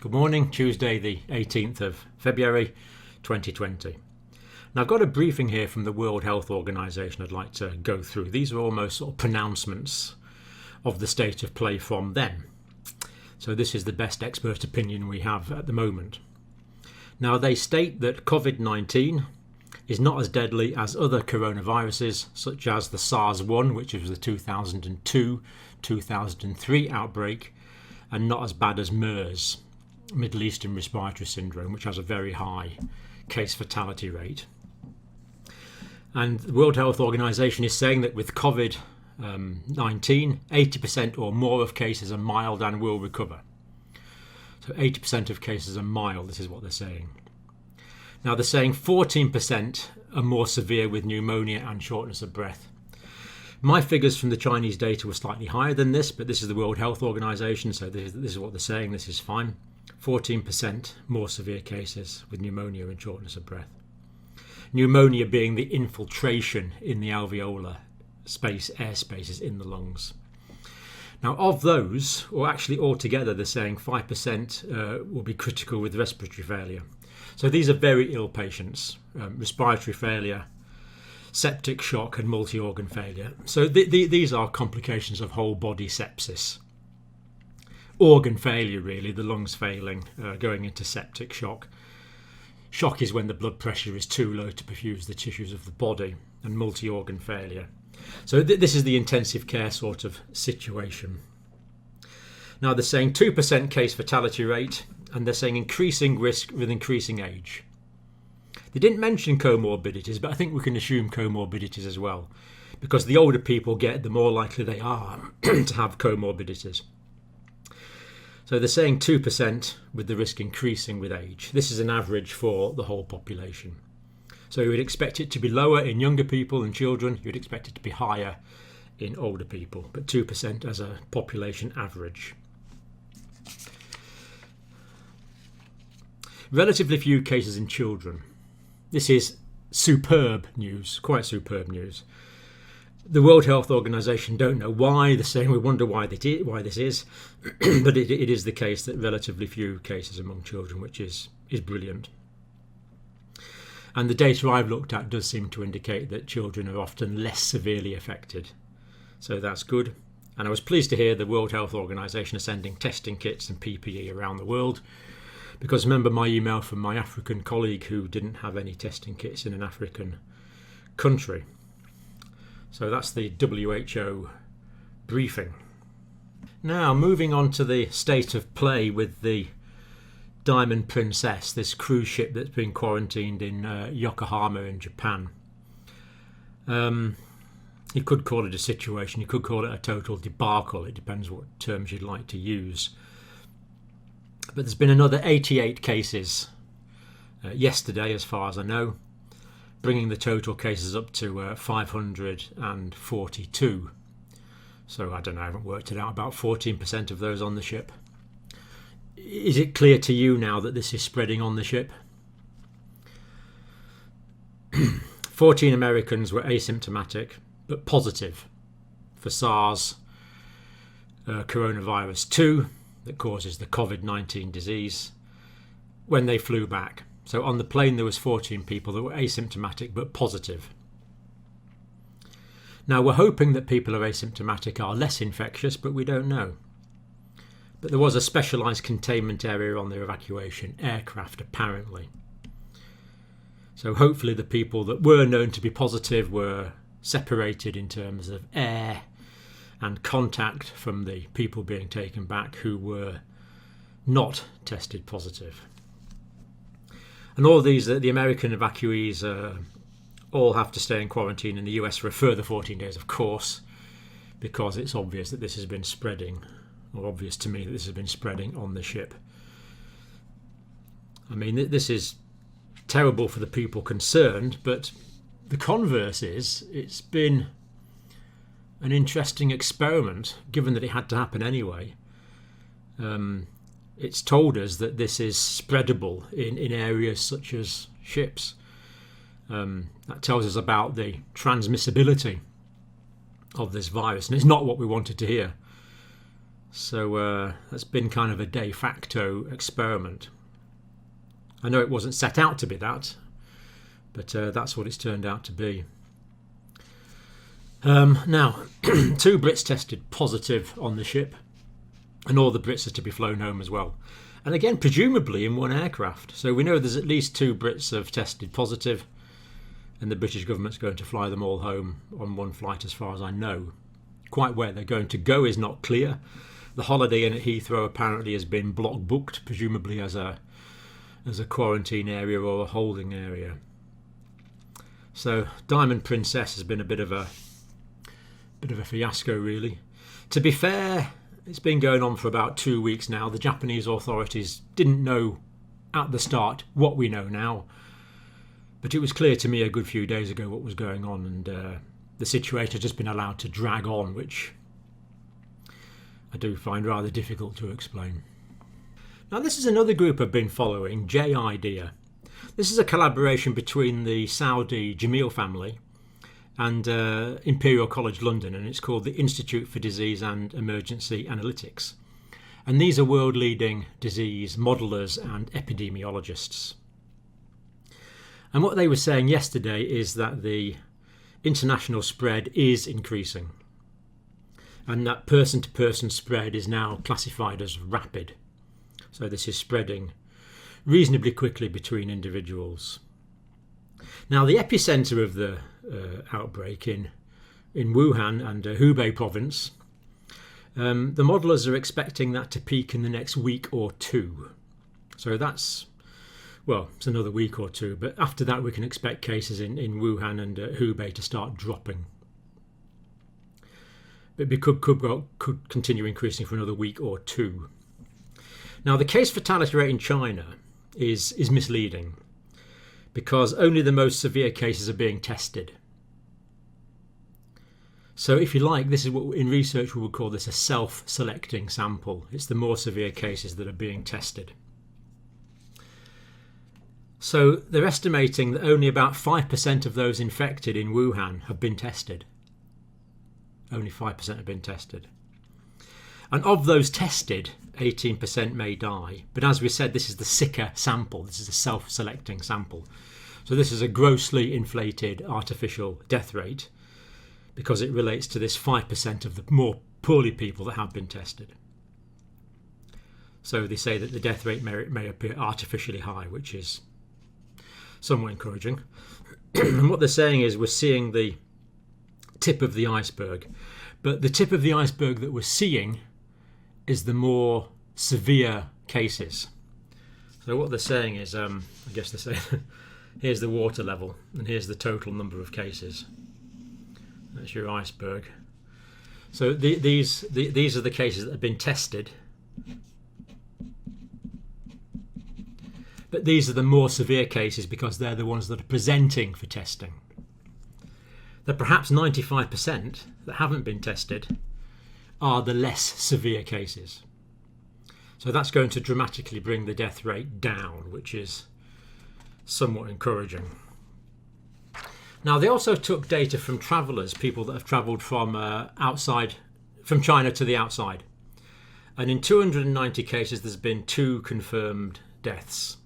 Good morning, Tuesday the 18th of February 2020. Now I've got a briefing here from the World Health Organization I'd like to go through. These are almost sort of pronouncements of the state of play from them. So this is the best expert opinion we have at the moment. Now they state that COVID-19 is not as deadly as other coronaviruses such as the SARS-1, which was the 2002-2003 outbreak, and not as bad as MERS, Middle Eastern Respiratory Syndrome, which has a very high case fatality rate. And the World Health Organization is saying that with COVID-19, 80% or more of cases are mild and will recover. So 80% of cases are mild, this is what they're saying. Now they're saying 14% are more severe with pneumonia and shortness of breath. My figures from the Chinese data were slightly higher than this, but this is the World Health Organization, so this is what they're saying, this is fine. 14% more severe cases with pneumonia and shortness of breath. Pneumonia being the infiltration in the alveolar air spaces in the lungs. Now of those, or actually altogether, they're saying 5% will be critical with respiratory failure. So these are very ill patients, respiratory failure, septic shock and multi-organ failure. So these are complications of whole body sepsis. Organ failure really, the lungs failing, going into septic shock. Shock is when the blood pressure is too low to perfuse the tissues of the body, and multi-organ failure. So this is the intensive care sort of situation. Now they're saying 2% case fatality rate, and they're saying increasing risk with increasing age. They didn't mention comorbidities, but I think we can assume comorbidities as well, because the older people get, the more likely they are to have comorbidities. So they're saying 2% with the risk increasing with age. This is an average for the whole population. So you would expect it to be lower in younger people and children. You would expect it to be higher in older people, but 2% as a population average. Relatively few cases in children. This is superb news, quite superb news. The World Health Organization don't know why. They're saying we wonder why this is, but it is the case that relatively few cases among children, which is brilliant. And the data I've looked at does seem to indicate that children are often less severely affected. So that's good. And I was pleased to hear the World Health Organization are sending testing kits and PPE around the world. Because remember my email from my African colleague who didn't have any testing kits in an African country. So that's the WHO briefing. Now moving on to the state of play with the Diamond Princess, this cruise ship that's been quarantined in Yokohama in Japan. You could call it a situation, you could call it a total debacle, it depends what terms you'd like to use. But there's been another 88 cases yesterday as far as I know, bringing the total cases up to 542. So I don't know, I haven't worked it out, about 14% of those on the ship. Is it clear to you now that this is spreading on the ship? 14 Americans were asymptomatic but positive for SARS coronavirus 2 that causes the COVID-19 disease when they flew back. So on the plane there was 14 people that were asymptomatic but positive. Now we're hoping that people who are asymptomatic are less infectious, but we don't know. But there was a specialised containment area on the evacuation aircraft apparently. So hopefully the people that were known to be positive were separated in terms of air and contact from the people being taken back who were not tested positive. And all these, the American evacuees all have to stay in quarantine in the US for a further 14 days, of course, because it's obvious that this has been spreading, or obvious to me that this has been spreading on the ship. I mean, this is terrible for the people concerned, but the converse is it's been an interesting experiment, given that it had to happen anyway. It's told us that this is spreadable in areas such as ships. That tells us about the transmissibility of this virus, and it's not what we wanted to hear. So that's been kind of a de facto experiment. I know it wasn't set out to be that, but that's what it's turned out to be. Now, 2 Brits tested positive on the ship, and all the Brits are to be flown home as well. And again, presumably in one aircraft. So we know there's at least 2 Brits have tested positive, and the British government's going to fly them all home on one flight as far as I know. Quite where they're going to go is not clear. The Holiday Inn at Heathrow apparently has been block booked, presumably as a quarantine area or a holding area. So Diamond Princess has been a bit of a fiasco, really. To be fair, it's been going on for about 2 weeks now. The Japanese authorities didn't know at the start what we know now, but it was clear to me a good few days ago what was going on, and the situation has just been allowed to drag on, which I do find rather difficult to explain. Now, this is another group I've been following, J-IDEA. This is a collaboration between the Saudi Jamil family and Imperial College London, and it's called the Institute for Disease and Emergency Analytics. And these are world-leading disease modelers and epidemiologists. And what they were saying yesterday is that the international spread is increasing, and that person-to-person spread is now classified as rapid. So this is spreading reasonably quickly between individuals. Now, the epicentre of the outbreak in Wuhan and Hubei province, the modelers are expecting that to peak in the next week or 2. So that's, well, it's another week or 2, but after that we can expect cases in Wuhan and Hubei to start dropping. But it could continue increasing for another week or 2. Now, the case fatality rate in China is misleading, because only the most severe cases are being tested. So if you like, this is what in research we would call this a self-selecting sample. It's the more severe cases that are being tested. So they're estimating that only about 5% of those infected in Wuhan have been tested. Only 5% have been tested. And of those tested, 18% may die. But as we said, this is the sicker sample. This is a self-selecting sample. So this is a grossly inflated artificial death rate, because it relates to this 5% of the more poorly people that have been tested. So they say that the death rate may appear artificially high, which is somewhat encouraging. And what they're saying is we're seeing the tip of the iceberg. But the tip of the iceberg that we're seeing is the more severe cases. So what they're saying is, I guess they say, here's the water level and here's the total number of cases. That's your iceberg. So these are the cases that have been tested. But these are the more severe cases because they're the ones that are presenting for testing. The perhaps 95% that haven't been tested are the less severe cases. So that's going to dramatically bring the death rate down, which is somewhat encouraging. Now, they also took data from travellers, people that have travelled from from China to the outside. And in 290 cases, there's been 2 confirmed deaths.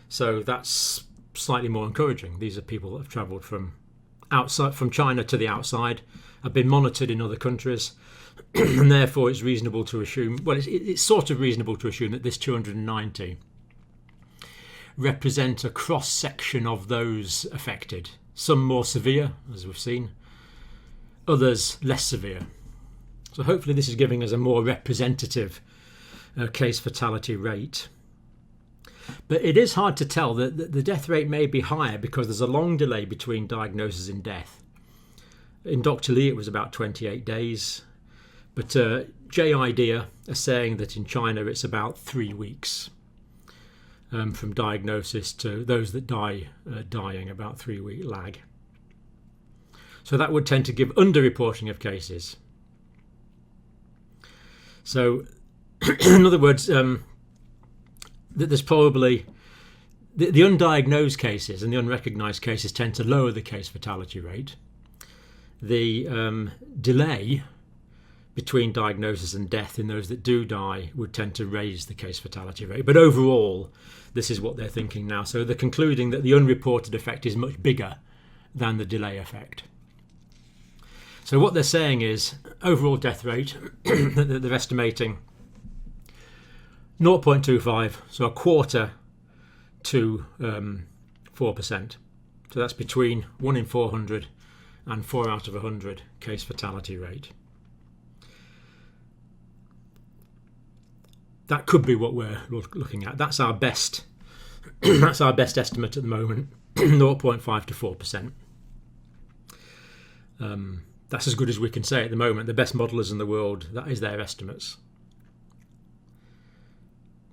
So that's slightly more encouraging. These are people that have travelled from China to the outside, have been monitored in other countries, and therefore it's reasonable to assume, well, it's sort of reasonable to assume that this 290 represent a cross-section of those affected. Some more severe, as we've seen, others less severe. So hopefully this is giving us a more representative case fatality rate. But it is hard to tell. The death rate may be higher because there's a long delay between diagnosis and death. In Dr. Lee, it was about 28 days. But J-IDEA are saying that in China, it's about 3 weeks from diagnosis to those that die dying, about 3-week lag. So that would tend to give underreporting of cases. So, in other words, that there's probably the undiagnosed cases and the unrecognised cases tend to lower the case fatality rate. The delay between diagnosis and death in those that do die would tend to raise the case fatality rate. But overall, this is what they're thinking now. So they're concluding that the unreported effect is much bigger than the delay effect. So what they're saying is overall death rate, they're estimating 0.25, so a quarter to 4%. So that's between 1 in 400 and 4 out of 100 case fatality rate. That could be what we're looking at. That's our best. That's our best estimate at the moment, 0.5 to 4%. That's as good as we can say at the moment. The best modelers in the world, that is their estimates.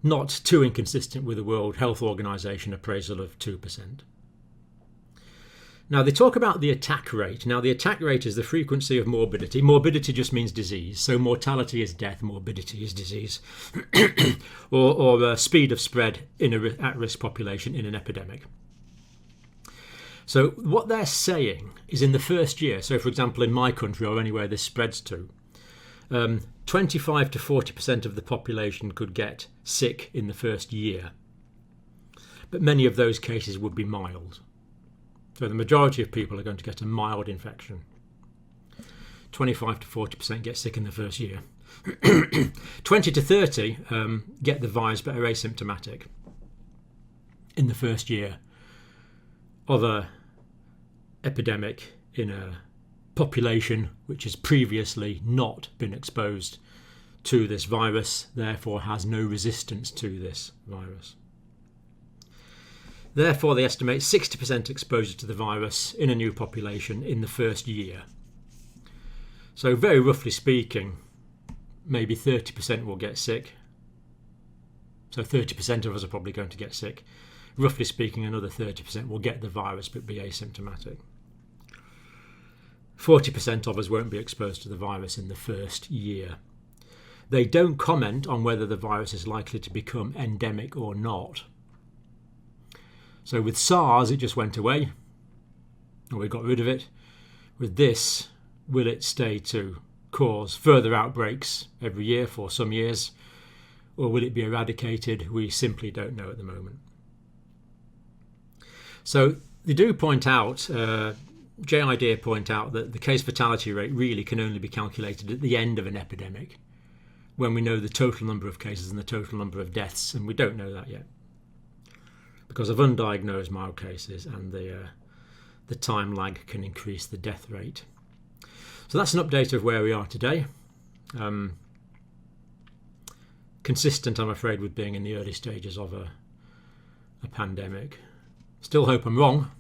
Not too inconsistent with the World Health Organization appraisal of 2%. Now they talk about the attack rate. Now the attack rate is the frequency of morbidity. Morbidity just means disease. So mortality is death, morbidity is disease. or speed of spread in an at-risk population in an epidemic. So what they're saying is in the first year, so for example in my country or anywhere this spreads to, 25 to 40% of the population could get sick in the first year. But many of those cases would be mild. So the majority of people are going to get a mild infection. 25 to 40% get sick in the first year. 20 to 30 get the virus but are asymptomatic in the first year of a epidemic in a population which has previously not been exposed to this virus, therefore has no resistance to this virus. Therefore, they estimate 60% exposure to the virus in a new population in the first year. So very roughly speaking, maybe 30% will get sick. So 30% of us are probably going to get sick. Roughly speaking, another 30% will get the virus but be asymptomatic. 40% of us won't be exposed to the virus in the first year. They don't comment on whether the virus is likely to become endemic or not. So with SARS, it just went away, or we got rid of it. With this, will it stay to cause further outbreaks every year for some years, or will it be eradicated? We simply don't know at the moment. So they do point out, JID point out that the case fatality rate really can only be calculated at the end of an epidemic, when we know the total number of cases and the total number of deaths, and we don't know that yet, because of undiagnosed mild cases, and the time lag can increase the death rate. So that's an update of where we are today. Consistent, I'm afraid, with being in the early stages of a pandemic. Still hope I'm wrong,